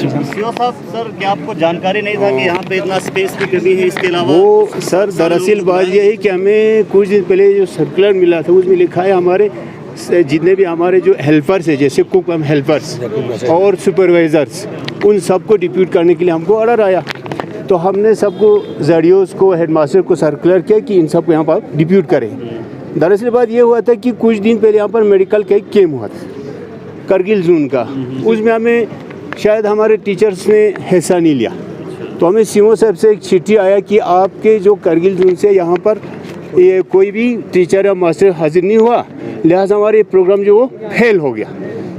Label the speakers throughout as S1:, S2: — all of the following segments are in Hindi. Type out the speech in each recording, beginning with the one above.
S1: सीओ साहब, सर क्या आपको जानकारी नहीं था कि यहाँ पे इतना स्पेस की कमी है? इसके अलावा
S2: वो सर दरअसल बात यह है कि हमें कुछ दिन पहले जो सर्कुलर मिला था उसमें लिखा है हमारे जितने भी हमारे जो हेल्पर्स है, जैसे कुक हेल्पर्स और सुपरवाइज़र्स, उन सबको डिप्यूट करने के लिए हमको ऑर्डर आया। तो हमने सबको जडियोस को, हेडमास्टर को सर्कुलर किया कि इन सबको यहाँ पर डिप्यूट करें। दरअसल बात ये हुआ था कि कुछ दिन पहले यहाँ पर मेडिकल का एक कैम्प हुआ था करगिल जोन का, उसमें हमें शायद हमारे टीचर्स ने हिस्सा नहीं लिया। तो हमें सीओ साहब से एक चिट्ठी आया कि आपके जो करगिल जोन से यहाँ पर ये कोई भी टीचर या मास्टर हाजिर नहीं हुआ, लिहाजा हमारे प्रोग्राम जो वो फेल हो गया।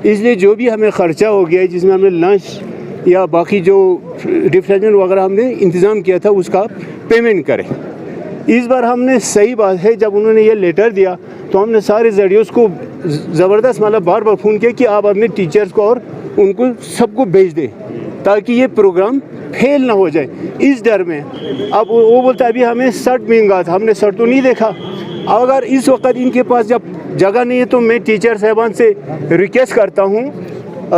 S2: इसलिए जो भी हमें ख़र्चा हो गया है, जिसमें हमने लंच या बाकी जो रिफ्रेशमेंट वगैरह हमने इंतज़ाम किया था, उसका पेमेंट करें। इस बार हमने, सही बात है, जब उन्होंने ये लेटर दिया तो हमने सारे जरियों को ज़बरदस्त मतलब बार बार फ़ोन किया कि आप अपने टीचर्स को और उनको सबको भेज दें ताकि ये प्रोग्राम फेल ना हो जाए। इस डर में अब वो बोलता है अभी हमें शर्ट महंगा था, हमने शर्ट तो नहीं देखा। अगर इस वक्त इनके पास जब जगह नहीं है तो मैं टीचर साहबान से रिक्वेस्ट करता हूँ,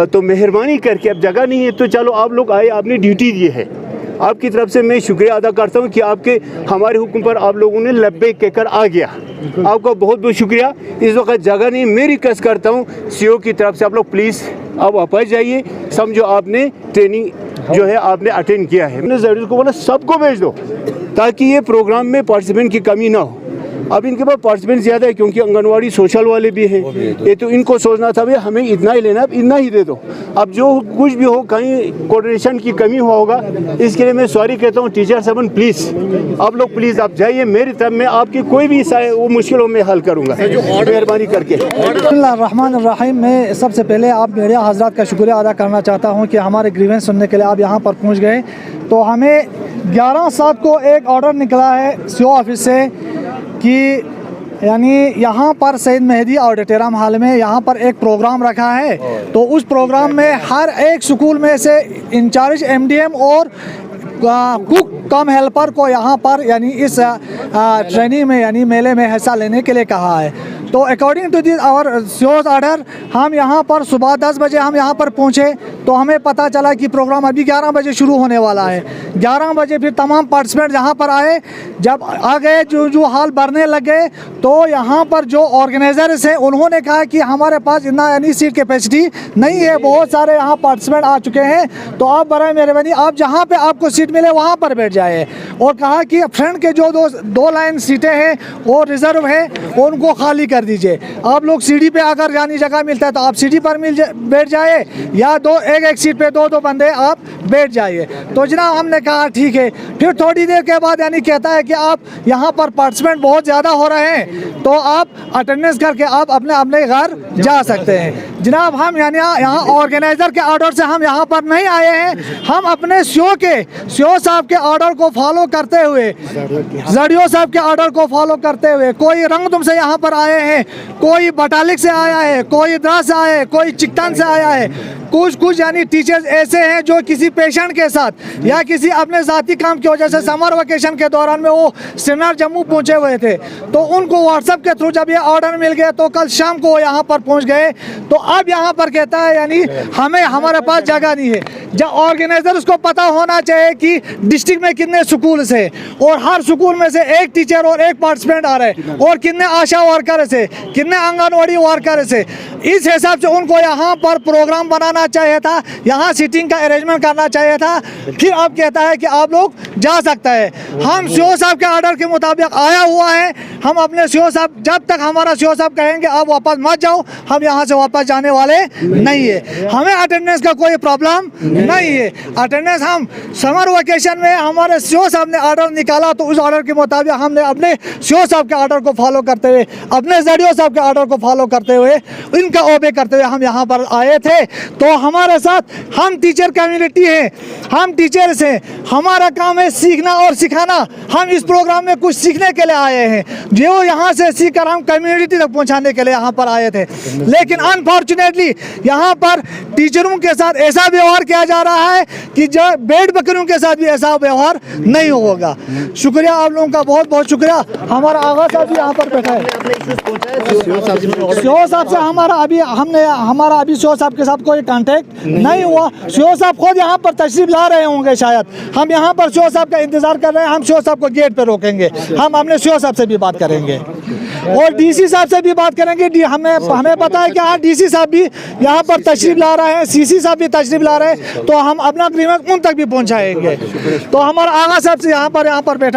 S2: तो मेहरबानी करके, अब जगह नहीं है तो चलो आप लोग आए, आपने ड्यूटी दी है, आपकी तरफ से मैं शुक्रिया अदा करता हूं कि आपके हमारे हुक्म पर आप लोगों ने लब्बैक कहकर आ गया। आपका बहुत बहुत शुक्रिया। इस वक्त जगह नहीं, मैं रिक्वेस्ट करता हूं सीओ की तरफ से, आप लोग प्लीज़ आप वापस जाइए। समझो आपने ट्रेनिंग जो है आपने अटेंड किया है। मैंने ज़रूर को बोला सबको भेज दो ताकि ये प्रोग्राम में पार्टिसिपेंट की कमी ना हो। अब इनके पास पार्टिसिपेंट ज़्यादा है क्योंकि आंगनवाड़ी सोशल वाले भी हैं। ये तो इनको सोचना था भाई हमें इतना ही लेना, अब इतना ही दे दो। अब जो कुछ भी हो, कहीं कोऑर्डिनेशन की कमी हुआ होगा, इसके लिए मैं सॉरी कहता हूँ। टीचर साहब प्लीज़, आप लोग प्लीज़ आप जाइए, मेरी तरफ में आपकी कोई भी वो मुश्किलों में हल करूँगा, मेहरबानी करके।
S3: बिस्मिल्लाहिर्रहमानिर्रहीम। मैं सबसे पहले आप मीडिया हज़रात का शुक्रिया अदा करना चाहता हूँ कि हमारे ग्रीवेंस सुनने के लिए आप यहाँ पर पहुँच गए। तो हमें 11/7 को एक ऑर्डर निकला है सीओ ऑफिस से कि यानी यहाँ पर सैयद मेहदी ऑडिटोरियम हॉल में यहाँ पर एक प्रोग्राम रखा है। तो उस प्रोग्राम में हर एक स्कूल में से इंचार्ज एमडीएम और कुक कम हेल्पर को यहाँ पर यानी इस ट्रेनिंग में यानी मेले में हिस्सा लेने के लिए कहा है। तो अकॉर्डिंग टू दिस आवर सीओज ऑर्डर हम यहाँ पर सुबह 10 बजे हम यहाँ पर पहुँचे तो हमें पता चला कि प्रोग्राम अभी 11 बजे शुरू होने वाला है। 11 बजे फिर तमाम पार्टिसिपेंट यहाँ पर आए। जब आ गए जो हॉल भरने लगे तो यहाँ पर जो ऑर्गेनाइजर्स हैं उन्होंने कहा कि हमारे पास इतना यानी सीट कैपेसिटी नहीं है, बहुत सारे यहाँ पार्टिसिपेंट आ चुके हैं, तो आप बराए मेहरबानी आप जहाँ पर आपको सीट मिले वहाँ पर बैठ जाए। और कहा कि फ्रंट के जो दो लाइन सीटें हैं वो रिजर्व है, उनको खाली कर दीजिए। आप लोग सीढ़ी पे आकर यानी जगह मिलता है तो आप सीढ़ी पर बैठ जाए या एक सीट पे दो बंदे आप बैठ जाइए। तो जनाब हमने कहा ठीक है। फिर थोड़ी देर के बाद यानी कहता है कि आप यहाँ पर पार्टिसिपेंट बहुत ज़्यादा हो रहे हैं तो आप अटेंडेंस करके आप अपने अपने घर जा सकते हैं। जनाब हम यानी यहाँ ऑर्गेनाइजर के ऑर्डर से हम यहाँ पर नहीं आए हैं, हम अपने सीओ साहब के ऑर्डर को फॉलो करते हुए, जडियो साहब के ऑर्डर को फॉलो करते हुए, कोई रंगदुम से यहाँ पर आए हैं, कोई बटालिक से आया है, कोई द्रास से आया है, कोई चिकटन से आया है। कुछ यानी टीचर्स ऐसे हैं जो किसी पेशेंट के साथ या किसी अपने ज़ाती काम की वजह से समर वेकेशन के दौरान में वो श्रीनगर जम्मू पहुंचे हुए थे, तो उनको व्हाट्सएप के थ्रू जब ये ऑर्डर मिल गया तो कल शाम को यहाँ पर पहुंच गए। तो अब यहाँ पर कहता है यानी हमारे पास जगह नहीं है। जब ऑर्गेनाइजर उसको पता होना चाहिए कि डिस्ट्रिक्ट में कितने स्कूल से और हर स्कूल में से एक टीचर और एक पार्टिसिपेंट आ रहे हैं और कितने आशा वर्कर से, कितने आंगनवाड़ी वर्कर से, इस हिसाब से उनको यहाँ पर प्रोग्राम बनाना चाहिए था, यहाँ सीटिंग का अरेंजमेंट करना चाहिए था। फिर अब कहता है कि आप लोग जा सकता है। हम सीओ साहब के ऑर्डर के मुताबिक आया हुआ है, हम अपने सीओ साहब, जब तक हमारा सीओ साहब कहेंगे आप वापस मत जाओ, हम यहाँ से वापस जाने वाले नहीं है। हमें अटेंडेंस का कोई प्रॉब्लम नहीं है। अटेंडेंस हम समर वेकेशन में हमारे सीओ साहब ने ऑर्डर निकाला तो उस ऑर्डर के मुताबिक हमने अपने सीओ साहब के ऑर्डर को फॉलो करते हुए, अपने जडियो साहब के ऑर्डर को फॉलो करते हुए, इनका ओबे करते हुए हम यहाँ पर आए थे। तो हमारे साथ हम टीचर कम्युनिटी हैं, हम टीचर्स हैं, हमारा काम है सीखना और सिखाना। हम इस प्रोग्राम में कुछ सीखने के लिए आए हैं, जो यहाँ से सीखकर हम कम्युनिटी तक पहुँचाने के लिए यहाँ पर आए थे। लेकिन अनफॉर्चुनेटली यहाँ पर टीचरों के साथ ऐसा व्यवहार किया जा रहा है कि जो बेड बकरियों के साथ भी ऐसा व्यवहार नहीं होगा। शुक्रिया आप लोगों का, बहुत बहुत शुक्रिया। हमारा आगा साहब भी यहाँ पर बैठा है। सीओ साहब से हमारा अभी सीओ साहब के साथ कोई कांटेक्ट नहीं हुआ। सीओ साहब खुद यहाँ पर तशरीफ ला रहे होंगे शायद। हम यहाँ पर सीओ साहब का इंतजार कर रहे हैं। हम सीओ साहब को गेट पे रोकेंगे। हम अपने सीओ साहब से भी बात करेंगे और डीसी साहब से भी बात करेंगे। हमें पता है कि हाँ डीसी साहब भी यहाँ पर तशरीफ ला रहे हैं, सीसी साहब भी तशरीफ ला रहे हैं, तो हम अपना ग्रीवेंस उन तक भी पहुँचाएंगे। तो हमारा आगा साहब से यहाँ पर बैठा